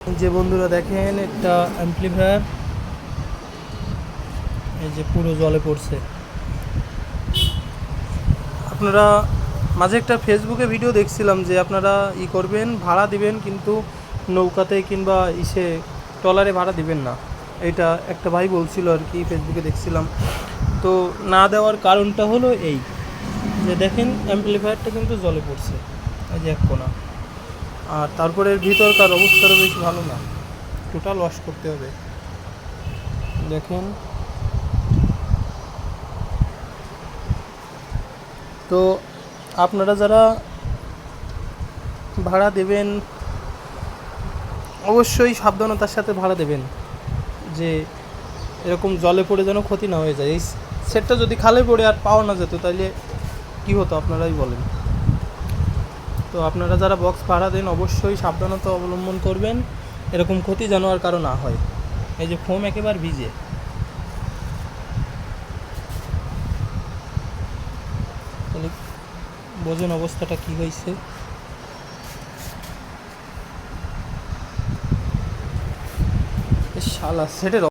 যে বন্ধুরা দেখেন একটা অ্যাম্প্লিফায়ার এই যে পুরো জলে পড়ছে। আপনারা মাঝে একটা ফেসবুকে ভিডিও দেখছিলাম যে আপনারা করবেন, ভাড়া দিবেন, কিন্তু নৌকাতে কিংবা ট্রলারে ভাড়া দিবেন না। এটা একটা ভাই বলছিল আর কি, ফেসবুকে দেখছিলাম। তো না দেওয়ার কারণটা হলো এই যে দেখেন অ্যাম্প্লিফায়ারটা কিন্তু জলে পড়ছে, এই যে এক কোনা। আর তারপরে এর ভিতরকার অবস্থাটা বেশি ভালো না, টোটাল ওয়াশ করতে হবে। দেখেন, তো আপনারা যারা ভাড়া দেবেন অবশ্যই সাবধানতার সাথে ভাড়া দেবেন, যে এরকম জলে পড়ে যেন ক্ষতি না হয়ে যায়। এই সেটটা যদি খালে পড়ে আর পাওয়া না যেত তাহলে কী হতো আপনারাই বলেন। তো আপনারা যারা বক্স ভাড়া দেন অবশ্যই সাবধানতা অবলম্বন করবেন, এরকম ক্ষতি যেন আর কারো না হয়। এই যে ফোম একেবারে ভিজে, তাহলে বোঝেন অবস্থাটা কী হয়েছে। শালা সেটের